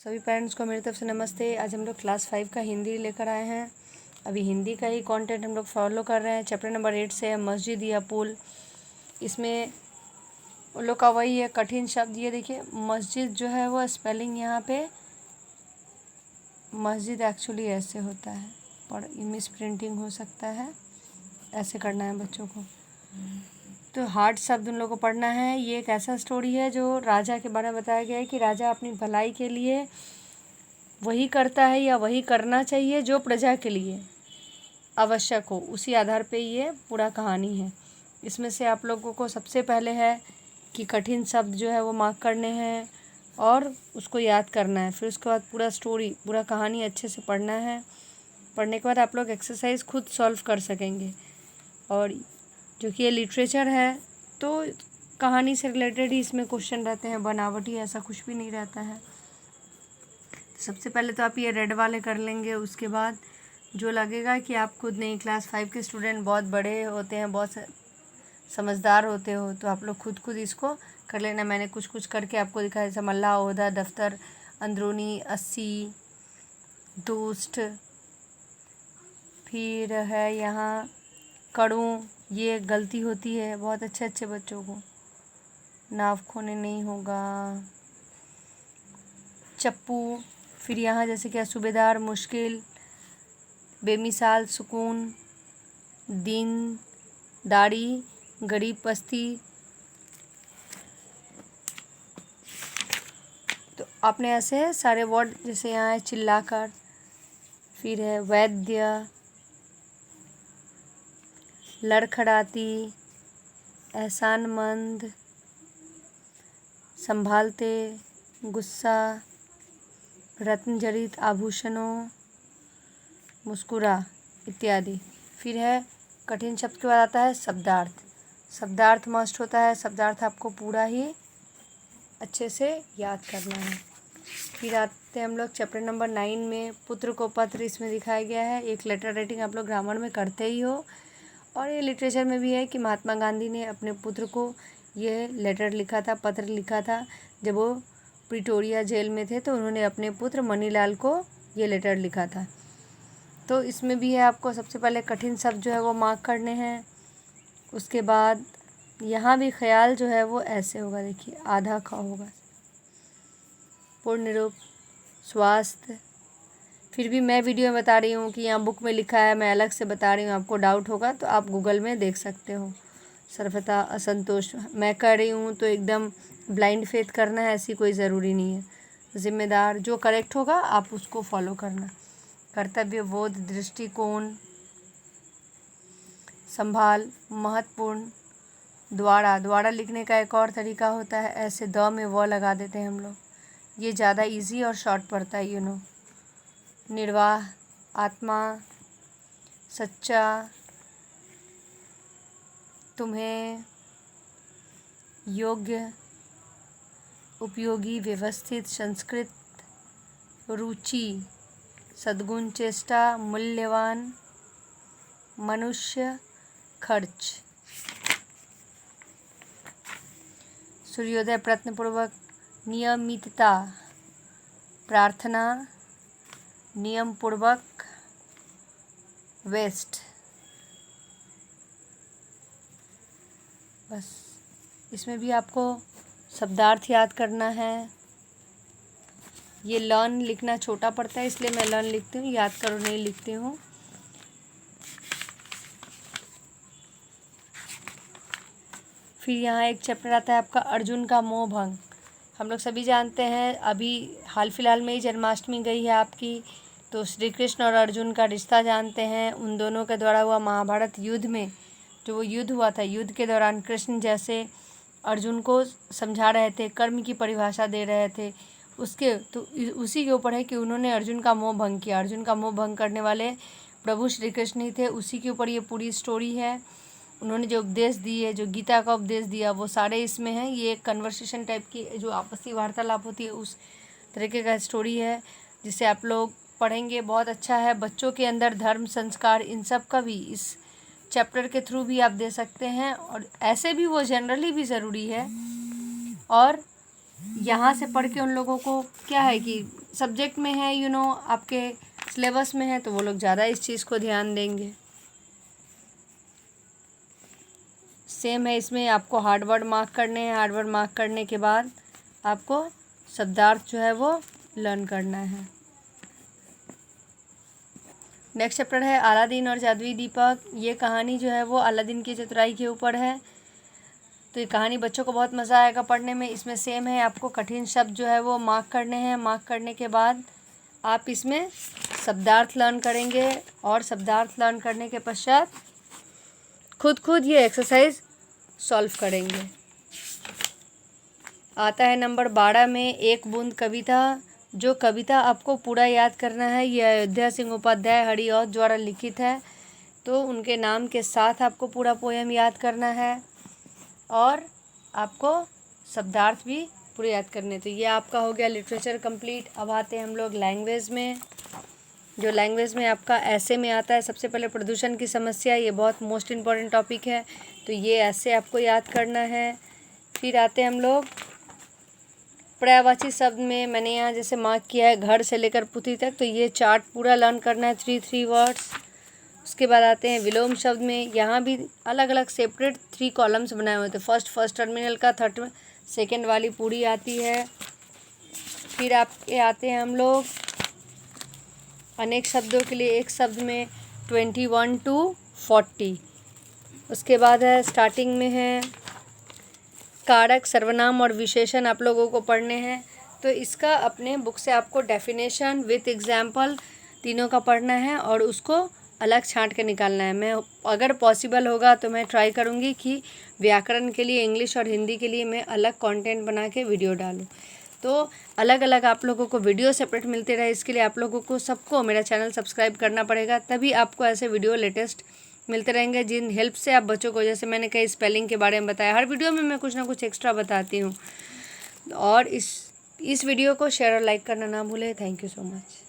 सभी पेरेंट्स को मेरी तरफ से नमस्ते। आज हम लोग क्लास 5 का हिंदी लेकर आए हैं। अभी हिंदी का ही कंटेंट हम लोग फॉलो कर रहे हैं। चैप्टर नंबर 8 से है मस्जिद या पुल। इसमें उन लोग का वही है कठिन शब्द। ये देखिए मस्जिद जो है वो स्पेलिंग यहाँ पे मस्जिद एक्चुअली ऐसे होता है, पर मिस प्रिंटिंग हो सकता है, ऐसे करना है बच्चों को। तो हार्ड शब्द उन लोगों को पढ़ना है। ये एक ऐसा स्टोरी है जो राजा के बारे में बताया गया है कि राजा अपनी भलाई के लिए वही करता है या वही करना चाहिए जो प्रजा के लिए आवश्यक हो। उसी आधार पे ये पूरा कहानी है। इसमें से आप लोगों को सबसे पहले है कि कठिन शब्द जो है वो मार्क करने हैं और उसको याद करना है। फिर उसके बाद पूरा स्टोरी, पूरा कहानी अच्छे से पढ़ना है। पढ़ने के बाद आप लोग एक्सरसाइज खुद सॉल्व कर सकेंगे। और जो कि ये लिटरेचर है तो कहानी से रिलेटेड ही इसमें क्वेश्चन रहते हैं, बनावटी ऐसा कुछ भी नहीं रहता है। सबसे पहले तो आप ये रेड वाले कर लेंगे। उसके बाद जो लगेगा कि आप खुद नहीं, क्लास 5 के स्टूडेंट बहुत बड़े होते हैं, बहुत समझदार होते हो, तो आप लोग खुद इसको कर लेना। मैंने कुछ कुछ करके आपको दिखाया, जैसे मल्ला, ओहदा, दफ्तर, अंदरूनी, 80, दोस्त, फिर है यहाँ कड़ू। ये गलती होती है बहुत अच्छे अच्छे बच्चों को, नाव खोने नहीं होगा। चप्पू, फिर यहाँ जैसे क्या सूबेदार, मुश्किल, बेमिसाल, सुकून, दिन, दाढ़ी, गरीब, पस्ती। तो आपने ऐसे सारे वर्ड, जैसे यहाँ है चिल्लाकर, फिर है वैद्य, लड़खड़ाती, एहसानमंद, संभालते, गुस्सा, रत्नजड़ित आभूषणों, मुस्कुरा इत्यादि। फिर है कठिन शब्द के बाद आता है शब्दार्थ। शब्दार्थ मस्ट होता है। शब्दार्थ आपको पूरा ही अच्छे से याद करना है। फिर आते हैं हम लोग चैप्टर नंबर 9 में, पुत्र को पत्र। इसमें दिखाया गया है एक लेटर राइटिंग आप लोग ग्रामर में करते ही हो, और ये लिटरेचर में भी है कि महात्मा गांधी ने अपने पुत्र को ये लेटर लिखा था, पत्र लिखा था। जब वो प्रिटोरिया जेल में थे तो उन्होंने अपने पुत्र मनीलाल को ये लेटर लिखा था। तो इसमें भी है आपको सबसे पहले कठिन शब्द जो है वो मार्क करने हैं। उसके बाद यहाँ भी ख्याल जो है वो ऐसे होगा, देखिए आधा ख होगा। पूर्ण रूप, स्वास्थ्य। फिर भी मैं वीडियो में बता रही हूँ कि यहाँ बुक में लिखा है, मैं अलग से बता रही हूँ। आपको डाउट होगा तो आप गूगल में देख सकते हो। सर्वथा, असंतोष, मैं कर रही हूँ तो एकदम ब्लाइंड फेथ करना है ऐसी कोई ज़रूरी नहीं है। जिम्मेदार, जो करेक्ट होगा आप उसको फॉलो करना। कर्तव्य बोध, दृष्टिकोण, संभाल, महत्वपूर्ण। द्वारा, द्वारा लिखने का एक और तरीका होता है, ऐसे द में व लगा देते हैं हम लोग, ये ज़्यादा इजी और शॉर्ट पड़ता है निर्वाह, आत्मा, सच्चा, तुम्हें, योग्य, उपयोगी, व्यवस्थित, संस्कृत, रुचि, सद्गुण, चेष्टा, मूल्यवान, मनुष्य, खर्च। सूर्योदय, प्रयत्नपूर्वक, नियमितता, प्रार्थना, नियमपूर्वक, वेस्ट। बस इसमें भी आपको शब्दार्थ याद करना है। ये लर्न लिखना छोटा पड़ता है इसलिए मैं लर्न लिखती हूँ, याद करो नहीं लिखती हूँ। फिर यहाँ एक चैप्टर आता है आपका अर्जुन का मोह भंग। हम लोग सभी जानते हैं, अभी हाल फिलहाल में ही जन्माष्टमी गई है आपकी, तो श्री कृष्ण और अर्जुन का रिश्ता जानते हैं। उन दोनों के द्वारा हुआ महाभारत युद्ध में जो वो युद्ध हुआ था, युद्ध के दौरान कृष्ण जैसे अर्जुन को समझा रहे थे, कर्म की परिभाषा दे रहे थे, उसके तो उसी के ऊपर है कि उन्होंने अर्जुन का मोह भंग किया। अर्जुन का मोह भंग करने वाले प्रभु श्री कृष्ण ही थे, उसी के ऊपर ये पूरी स्टोरी है। उन्होंने जो उपदेश दिए, जो गीता का उपदेश दिया, वो सारे इसमें हैं। ये एक कन्वर्सेशन टाइप की जो आपसी वार्तालाप होती है उस तरीके का स्टोरी है, जिसे आप लोग पढ़ेंगे बहुत अच्छा है। बच्चों के अंदर धर्म, संस्कार, इन सब का भी इस चैप्टर के थ्रू भी आप दे सकते हैं, और ऐसे भी वो जनरली भी ज़रूरी है। और यहाँ से पढ़ के उन लोगों को क्या है कि सब्जेक्ट में है आपके सिलेबस में है, तो वो लोग ज़्यादा इस चीज़ को ध्यान देंगे। सेम है, इसमें आपको हार्ड वर्ड मार्क करने हैं। हार्ड वर्ड मार्क करने के बाद आपको शब्दार्थ जो है वो लर्न करना है। नेक्स्ट चैप्टर है अलादीन और जादुई दीपक। ये कहानी जो है वो अलादीन की चतुराई के ऊपर है। तो ये कहानी बच्चों को बहुत मज़ा आएगा पढ़ने में। इसमें सेम है, आपको कठिन शब्द जो है वो मार्क करने हैं। मार्क करने के बाद आप इसमें शब्दार्थ लर्न करेंगे और शब्दार्थ लर्न करने के पश्चात खुद ये एक्सरसाइज सॉल्व करेंगे। आता है नंबर 12 में एक बूंद कविता। जो कविता आपको पूरा याद करना है ये अयोध्या सिंह उपाध्याय हरिऔध द्वारा लिखित है, तो उनके नाम के साथ आपको पूरा पोएम याद करना है और आपको शब्दार्थ भी पूरे याद करने। तो ये आपका हो गया लिटरेचर कंप्लीट। अब आते हैं हम लोग लैंग्वेज में। जो लैंग्वेज में आपका ऐसे में आता है, सबसे पहले प्रदूषण की समस्या, ये बहुत मोस्ट इम्पॉर्टेंट टॉपिक है, तो ये ऐसे आपको याद करना है। फिर आते हैं हम लोग पर्यायवाची शब्द में। मैंने यहाँ जैसे मार्क किया है घर से लेकर पुथी तक, तो ये चार्ट पूरा लर्न करना है, 3 वर्ड्स। उसके बाद आते हैं विलोम शब्द में। यहाँ भी अलग अलग सेपरेट 3 कॉलम्स बनाए हुए थे। फर्स्ट टर्मिनल का, थर्ड सेकेंड वाली पूरी आती है। फिर आपके आते हैं हम लोग अनेक शब्दों के लिए एक शब्द में 21 to 40। उसके बाद है स्टार्टिंग में है कारक, सर्वनाम और विशेषण आप लोगों को पढ़ने हैं। तो इसका अपने बुक से आपको डेफिनेशन विथ एग्जाम्पल तीनों का पढ़ना है और उसको अलग छांट के निकालना है। मैं अगर पॉसिबल होगा तो मैं ट्राई करूँगी कि व्याकरण के लिए, इंग्लिश और हिंदी के लिए मैं अलग कंटेंट बना के वीडियो डालूँ। तो अलग अलग आप लोगों को वीडियो सेपरेट मिलते रहे, इसके लिए आप लोगों को सबको मेरा चैनल सब्सक्राइब करना पड़ेगा, तभी आपको ऐसे वीडियो लेटेस्ट मिलते रहेंगे, जिन हेल्प से आप बच्चों को, जैसे मैंने कई स्पेलिंग के बारे में बताया, हर वीडियो में मैं कुछ ना कुछ एक्स्ट्रा बताती हूँ। और इस वीडियो को शेयर और लाइक करना ना भूलें। Thank you so much.